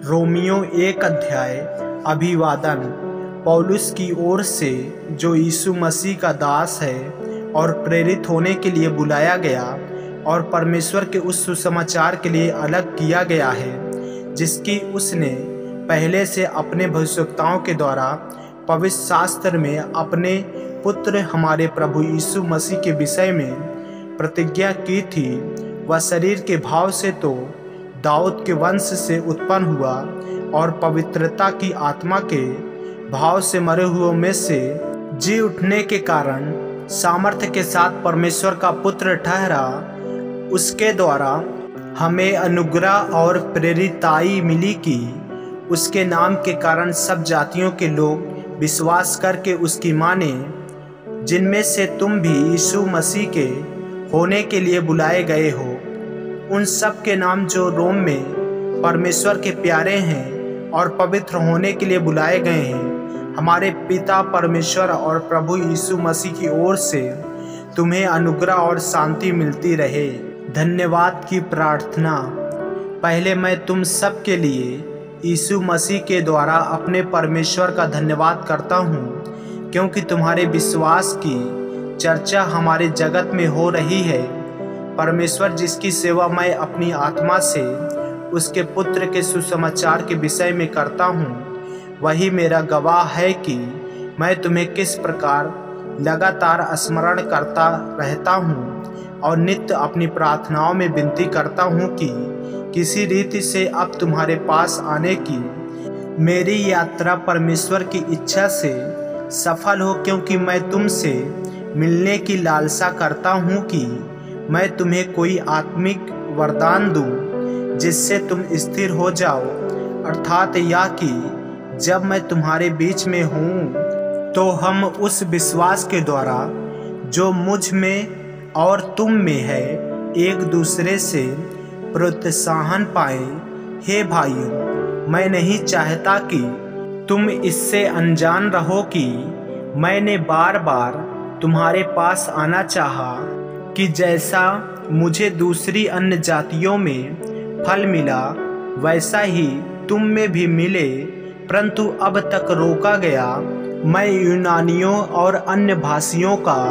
Romeo 1 अध्याय। अभिवादन पौलुस की ओर से, जो यीशु मसीह का दास है और प्रेरित होने के लिए बुलाया गया और परमेश्वर के उस सुसमाचार के लिए अलग किया गया है, जिसकी उसने पहले से अपने भविष्यवक्ताओं के द्वारा पवित्र शास्त्र में अपने पुत्र हमारे प्रभु यीशु मसीह के विषय में प्रतिज्ञा की थी। वह शरीर के भाव से तो दाऊद के वंश से उत्पन्न हुआ और पवित्रता की आत्मा के भाव से मरे हुओं में से जी उठने के कारण सामर्थ्य के साथ परमेश्वर का पुत्र ठहरा। उसके द्वारा हमें अनुग्रह और प्रेरिताई मिली कि उसके नाम के कारण सब जातियों के लोग विश्वास करके उसकी माने, जिनमें से तुम भी यीशु मसीह के होने के लिए बुलाए गए हो। उन सब के नाम जो रोम में परमेश्वर के प्यारे हैं और पवित्र होने के लिए बुलाए गए हैं, हमारे पिता परमेश्वर और प्रभु यीशु मसीह की ओर से तुम्हें अनुग्रह और शांति मिलती रहे। धन्यवाद की प्रार्थना। पहले मैं तुम सब के लिए यीशु मसीह के द्वारा अपने परमेश्वर का धन्यवाद करता हूँ, क्योंकि तुम्हारे विश्वास की चर्चा हमारे जगत में हो रही है। परमेश्वर जिसकी सेवा मैं अपनी आत्मा से उसके पुत्र के सुसमाचार के विषय में करता हूँ, वही मेरा गवाह है कि मैं तुम्हें किस प्रकार लगातार स्मरण करता रहता हूँ और नित्य अपनी प्रार्थनाओं में विनती करता हूँ कि किसी रीति से अब तुम्हारे पास आने की मेरी यात्रा परमेश्वर की इच्छा से सफल हो, क्योंकि मैं तुमसे मिलने की लालसा करता हूँ कि मैं तुम्हें कोई आत्मिक वरदान दूं जिससे तुम स्थिर हो जाओ, अर्थात यह कि जब मैं तुम्हारे बीच में हूँ तो हम उस विश्वास के द्वारा जो मुझ में और तुम में है एक दूसरे से प्रोत्साहन पाए। हे भाइयों, मैं नहीं चाहता कि तुम इससे अनजान रहो कि मैंने बार बार तुम्हारे पास आना चाहा कि जैसा मुझे दूसरी अन्य जातियों में फल मिला वैसा ही तुम में भी मिले, परंतु अब तक रोका गया। मैं यूनानियों और अन्य भाषियों का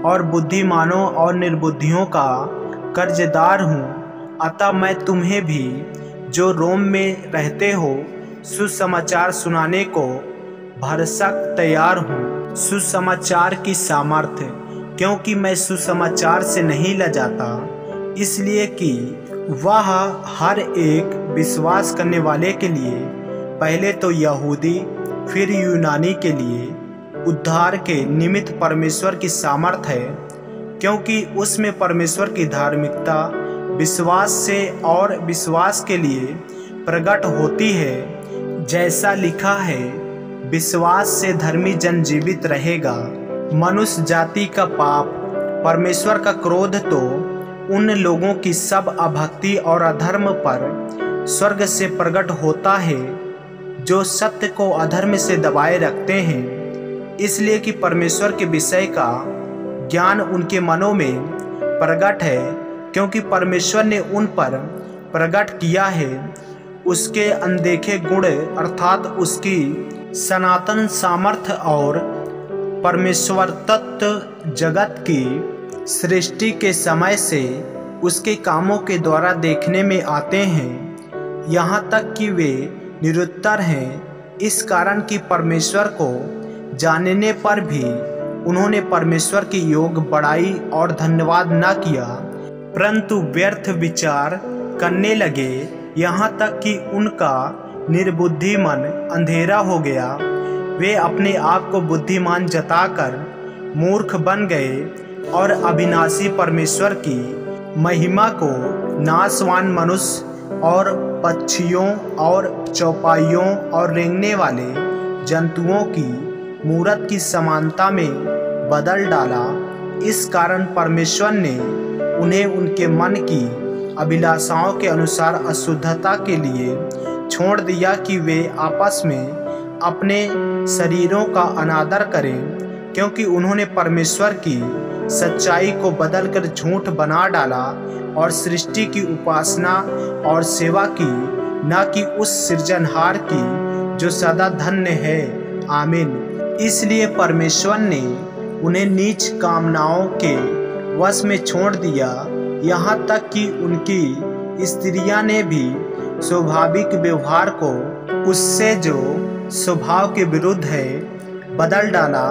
और बुद्धिमानों और निर्बुद्धियों का कर्जदार हूँ। अतः मैं तुम्हें भी जो रोम में रहते हो सुसमाचार सुनाने को भरसक तैयार हूँ। सुसमाचार की सामर्थ्य, क्योंकि मैं सुसमाचार से नहीं लजाता, इसलिए कि वह हर एक विश्वास करने वाले के लिए, पहले तो यहूदी फिर यूनानी के लिए उद्धार के निमित्त परमेश्वर की सामर्थ है, क्योंकि उसमें परमेश्वर की धार्मिकता विश्वास से और विश्वास के लिए प्रकट होती है। जैसा लिखा है, विश्वास से धर्मी जन जीवित रहेगा। मनुष्य जाति का पाप, परमेश्वर का क्रोध तो उन लोगों की सब अभक्ति और अधर्म पर स्वर्ग से प्रकट होता है जो सत्य को अधर्म से दबाए रखते हैं, इसलिए कि परमेश्वर के विषय का ज्ञान उनके मनों में प्रकट है, क्योंकि परमेश्वर ने उन पर प्रकट किया है उसके अनदेखे गुण, अर्थात उसकी सनातन सामर्थ्य और परमेश्वर तत्व जगत की सृष्टि के समय से उसके कामों के द्वारा देखने में आते हैं, यहाँ तक कि वे निरुत्तर हैं। इस कारण कि परमेश्वर को जानने पर भी उन्होंने परमेश्वर की योग बड़ाई और धन्यवाद न किया, परंतु व्यर्थ विचार करने लगे, यहाँ तक कि उनका निर्बुद्धि मन अंधेरा हो गया। वे अपने आप को बुद्धिमान जताकर मूर्ख बन गए और अविनाशी परमेश्वर की महिमा को नाशवान मनुष्य और पक्षियों और चौपाइयों और रेंगने वाले जंतुओं की मूरत की समानता में बदल डाला। इस कारण परमेश्वर ने उन्हें उनके मन की अभिलाषाओं के अनुसार अशुद्धता के लिए छोड़ दिया कि वे आपस में अपने शरीरों का अनादर करें, क्योंकि उन्होंने परमेश्वर की सच्चाई को बदलकर झूठ बना डाला और सृष्टि की उपासना और सेवा की न कि उस सृजनहार की जो सदा धन्य है। आमीन। इसलिए परमेश्वर ने उन्हें नीच कामनाओं के वश में छोड़ दिया, यहाँ तक कि उनकी स्त्रियां ने भी स्वाभाविक व्यवहार को उससे जो स्वभाव के विरुद्ध है बदल डाला।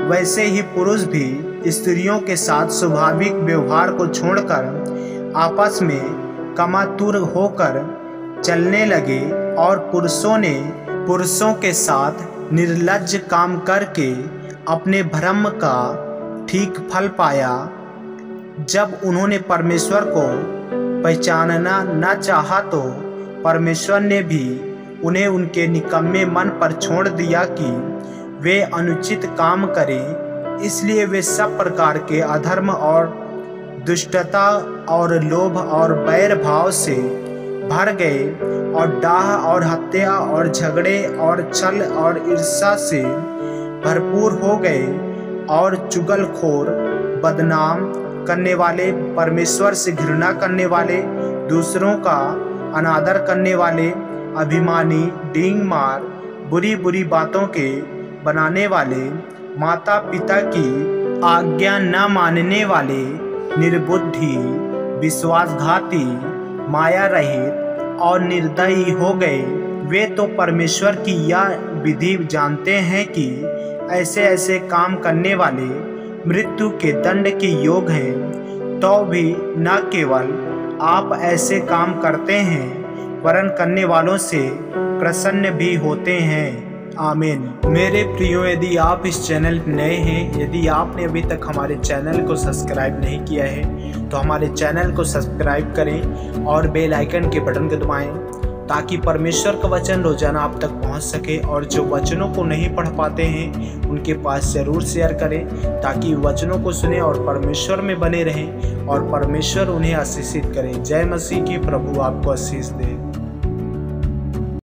वैसे ही पुरुष भी स्त्रियों के साथ स्वाभाविक व्यवहार को छोड़कर आपस में कामातुर होकर चलने लगे और पुरुषों के साथ निर्लज्ज काम करके अपने भ्रम का ठीक फल पाया। जब उन्होंने परमेश्वर को पहचानना न चाहा तो परमेश्वर ने भी उन्हें उनके निकम्मे मन पर छोड़ दिया कि वे अनुचित काम करें। इसलिए वे सब प्रकार के अधर्म और दुष्टता और लोभ और बैर भाव से भर गए और डाह और हत्या और झगड़े और छल और ईर्ष्या से भरपूर हो गए और चुगलखोर, बदनाम करने वाले, परमेश्वर से घृणा करने वाले, दूसरों का अनादर करने वाले, अभिमानी, डींग मार, बुरी बुरी बातों के बनाने वाले, माता पिता की आज्ञा न मानने वाले, निर्बुद्धि, विश्वासघाती, माया रहित और निर्दयी हो गए। वे तो परमेश्वर की यह विधि जानते हैं कि ऐसे ऐसे काम करने वाले मृत्यु के दंड के योग हैं। तो भी न केवल आप ऐसे काम करते हैं वरन करने वालों से प्रसन्न भी होते हैं। आमीन। मेरे प्रियो, यदि आप इस चैनल पर नए हैं, यदि आपने अभी तक हमारे चैनल को सब्सक्राइब नहीं किया है तो हमारे चैनल को सब्सक्राइब करें और बेल आइकन के बटन को दबाएं ताकि परमेश्वर का वचन रोजाना आप तक पहुंच सके। और जो वचनों को नहीं पढ़ पाते हैं उनके पास ज़रूर शेयर करें ताकि वचनों को सुने और परमेश्वर में बने रहें और परमेश्वर उन्हें आशीषित करें। जय मसीह की। प्रभु आपको आशीष दे।